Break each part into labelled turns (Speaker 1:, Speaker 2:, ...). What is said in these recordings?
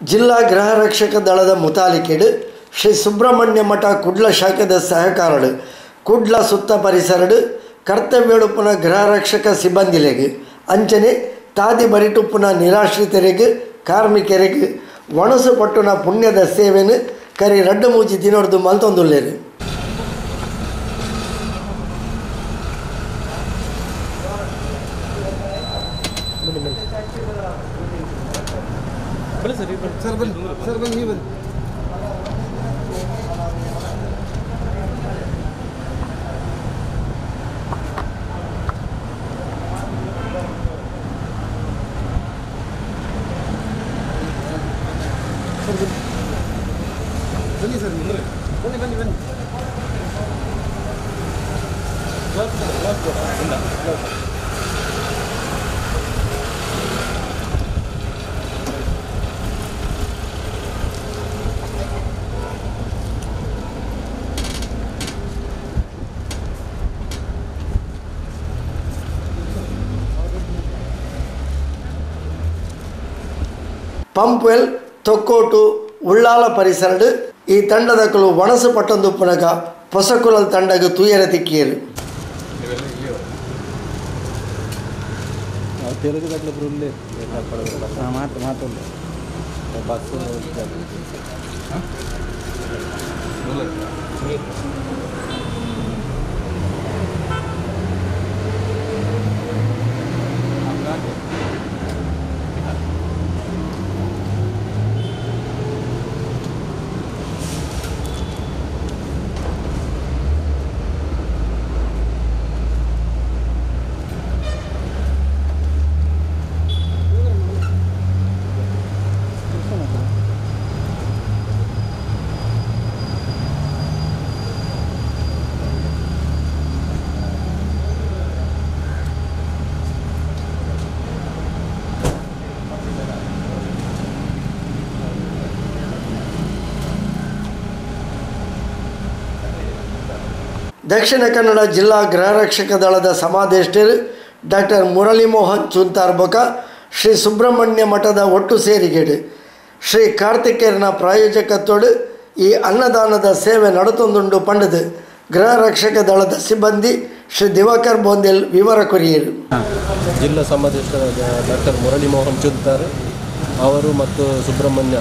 Speaker 1: ಜಿಲ್ಲಾ ಗೃಹ ರಕ್ಷಕ ದಳದ ಮುತಾಲಿಕೆಡು ಶ್ರೀ ಸುಬ್ರಹ್ಮಣ್ಯ ಮಠ ಕುಡ್ಲ ಶಾಖದ ಸಹಕಾರಡು ಕುಡ್ಲ ಸುತ್ತ ಪರಿಸರಡು ಕರ್ತವ್ಯಡುಪ್ಪುನ ಗೃಹ ರಕ್ಷಕ ಸಿಬ್ಬಂದಿಲೆಗೆ ಅಂಚನೆ ತಾದಿ ಬರಿಟುಪ್ಪುನ ನಿರಾಶ್ರಿತರಿಗೆ ಕಾರ್ಮಿಕರಿಗೆ ಒಣಸು ಪಟ್ಟುನ ಪುಣ್ಯದ ಸೇವೆನು ಕರಿ ರಡ್ಡು ಮೂಜಿ ದಿನೊಡ್ದು ಮಲ್ತೊಂದುಲ್ಲೇರು. ಪಂಪ್ವೆಲ್ ತೊಕ್ಕೋಟು ಉಳ್ಳಾಲ ಪರಿಸರಡು ಈ ತಂಡದಕಲು ಒಣಸು ಪಟ್ಟೊಂದು ಪುನಗ ಪೊಸಕುಲಲ್ ತಂಡಗ ತೂಯರ ತಿಕ್ಕಿಯರು. ದಕ್ಷಿಣ ಕನ್ನಡ ಜಿಲ್ಲಾ ಗೃಹ ರಕ್ಷಕ ದಳದ ಸಮಾದೇಷ್ಟರು ಡಾಕ್ಟರ್ ಮುರಳಿ ಮೋಹನ್ ಚುಂತಾರ್ಬಕ ಶ್ರೀ ಸುಬ್ರಹ್ಮಣ್ಯ ಮಠದ ಒಟ್ಟು ಸೇರಿಗೆಡು ಶ್ರೀ ಕಾರ್ತಿಕೇಯನ ಪ್ರಾಯೋಜಕತ್ವಡು ಈ ಅನ್ನದಾನದ ಸೇವೆ ನಡೆತೊಂದುಂಡು ಪಂಡದು ಗೃಹ ರಕ್ಷಕ ದಳದ ಸಿಬ್ಬಂದಿ ಶ್ರೀ ದಿವಾಕರ್ ಬೋಂದೆಲ್ ವಿವರ ಕೊರಿಯರು.
Speaker 2: ಜಿಲ್ಲಾ ಸಮಾದೇಷ್ಟರಾದ ಡಾಕ್ಟರ್ ಮುರಳಿ ಮೋಹನ್ ಚುಂತಾರ್ ಅವರು ಮತ್ತು ಸುಬ್ರಹ್ಮಣ್ಯ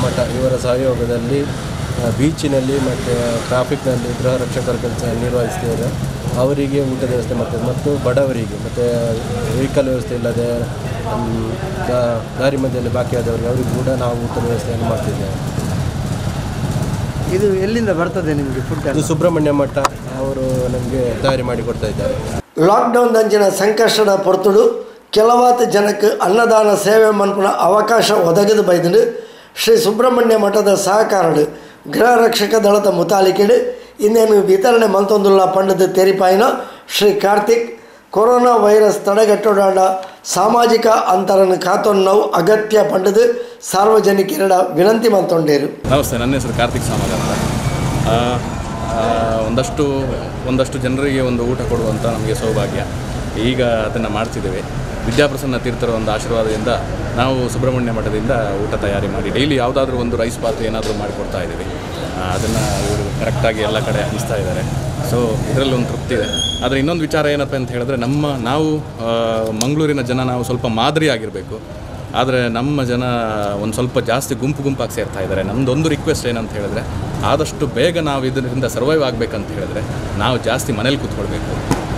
Speaker 2: ಮಠ ಇವರ ಸಹಯೋಗದಲ್ಲಿ ಬೀಚಿನಲ್ಲಿ ಮತ್ತು ಟ್ರಾಫಿಕ್ನಲ್ಲಿ ಗೃಹ ರಕ್ಷಕರ ಕೆಲಸ ನಿರ್ವಹಿಸ್ತಿದ್ದಾರೆ. ಅವರಿಗೆ ಊಟದ ವ್ಯವಸ್ಥೆ ಮತ್ತು ಬಡವರಿಗೆ ಮತ್ತು ವೆಹಿಕಲ್ ವ್ಯವಸ್ಥೆ ಇಲ್ಲದೆ ದಾರಿ ಮಧ್ಯೆಯಲ್ಲಿ ಬಾಕಿಯಾದವರಿಗೆ ಅವರಿಗೂ ಕೂಡ ನಾವು ಊಟದ ವ್ಯವಸ್ಥೆಯನ್ನು ಮಾಡ್ತಿದ್ದೇವೆ.
Speaker 1: ಇದು ಎಲ್ಲಿಂದ ಬರ್ತದೆ ನಿಮಗೆ ಫುಡ್?
Speaker 2: ಇದು ಸುಬ್ರಹ್ಮಣ್ಯ ಮಠ ಅವರು ನಮಗೆ ತಯಾರಿ ಮಾಡಿ ಕೊಡ್ತಾ ಇದ್ದಾರೆ.
Speaker 1: ಲಾಕ್ಡೌನ್ ದಂಚಿನ ಸಂಕಷ್ಟದ ಪೊರ್ತುಡು ಕೆಲವಾತು ಜನಕ್ಕೆ ಅನ್ನದಾನ ಸೇವೆ ಮನ್ಪುನ ಅವಕಾಶ ಒದಗದು ಬೈದು ಶ್ರೀ ಸುಬ್ರಹ್ಮಣ್ಯ ಮಠದ ಸಹಕಾರಡು ಗೃಹ ರಕ್ಷಕ ದಳದ ಮುತಾಲಿಕೆಡು ಇನ್ನೇನು ವಿತರಣೆ ಮಂತೊಂದುಲ್ಲ ಪಂಡದ ತೆರಿಪಾಯಿನ ಶ್ರೀ ಕಾರ್ತಿಕ್ ಕೊರೋನಾ ವೈರಸ್ ತಡೆಗಟ್ಟೋಡ ಸಾಮಾಜಿಕ ಅಂತರನ ಕಾತೊನ್ನವು ಅಗತ್ಯ ಪಂಡದು ಸಾರ್ವಜನಿಕರ ವಿನಂತಿ ಮಂತೊಂಡೇರು.
Speaker 3: ನಮಸ್ತೆ, ನನ್ನ ಹೆಸರು ಕಾರ್ತಿಕ್ ಸಾಮಗ ಅಂತ. ಒಂದಷ್ಟು ಜನರಿಗೆ ಒಂದು ಊಟ ಕೊಡುವಂಥ ನಮಗೆ ಸೌಭಾಗ್ಯ. ಈಗ ಅದನ್ನು ಮಾಡ್ತಿದ್ದೇವೆ. ವಿದ್ಯಾಪ್ರಸನ್ನ ತೀರ್ಥರ ಒಂದು ಆಶೀರ್ವಾದದಿಂದ ನಾವು ಸುಬ್ರಹ್ಮಣ್ಯ ಮಠದಿಂದ ಊಟ ತಯಾರಿ ಮಾಡಿ ಡೈಲಿ ಯಾವುದಾದ್ರೂ ಒಂದು ರೈಸ್ ಪಾತ್ರೆ ಏನಾದರೂ ಮಾಡಿಕೊಡ್ತಾ ಇದ್ದೀವಿ. ಅದನ್ನು ಇವರು ಕರೆಕ್ಟಾಗಿ ಎಲ್ಲ ಕಡೆ ಹಂಚ್ತಾ ಇದ್ದಾರೆ. ಸೊ ಇದರಲ್ಲಿ ಒಂದು ತೃಪ್ತಿ ಇದೆ. ಆದರೆ ಇನ್ನೊಂದು ವಿಚಾರ ಏನಪ್ಪ ಅಂತ ಹೇಳಿದ್ರೆ, ನಾವು ಮಂಗಳೂರಿನ ಜನ ನಾವು ಸ್ವಲ್ಪ ಮಾದರಿ ಆಗಿರಬೇಕು. ಆದರೆ ನಮ್ಮ ಜನ ಒಂದು ಸ್ವಲ್ಪ ಜಾಸ್ತಿ ಗುಂಪಾಗಿ ಸೇರ್ತಾ ಇದ್ದಾರೆ. ನಮ್ಮದೊಂದು ರಿಕ್ವೆಸ್ಟ್ ಏನಂತ ಹೇಳಿದ್ರೆ, ಆದಷ್ಟು ಬೇಗ ನಾವು ಇದರಿಂದ ಸರ್ವೈವ್ ಆಗಬೇಕಂತ ಹೇಳಿದ್ರೆ ನಾವು ಜಾಸ್ತಿ ಮನೇಲಿ ಕೂತ್ಕೊಳ್ಬೇಕು,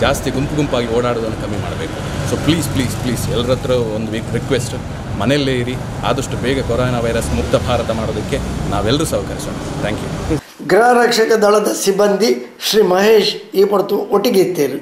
Speaker 3: ಜಾಸ್ತಿ ಗುಂಪಾಗಿ ಓಡಾಡೋದನ್ನು ಕಮ್ಮಿ ಮಾಡಬೇಕು. ಸೊ ಪ್ಲೀಸ್ ಎಲ್ಲರ ಹತ್ರ ಒಂದು ರಿಕ್ವೆಸ್ಟ್, ಮನೆಯಲ್ಲೇ ಇರಿ. ಆದಷ್ಟು ಬೇಗ ಕೊರೋನಾ ವೈರಸ್ ಮುಕ್ತ ಭಾರತ ಮಾಡೋದಕ್ಕೆ ನಾವೆಲ್ಲರೂ ಸಹಕರಿಸೋಣ. Thank you.
Speaker 1: ಗೃಹ ರಕ್ಷಕ ದಳದ ಸಿಬ್ಬಂದಿ ಶ್ರೀ ಮಹೇಶ್ ಈ ಪೊರ್ತು ಒಟ್ಟಿಗೆ ಇತ್ತೇರು.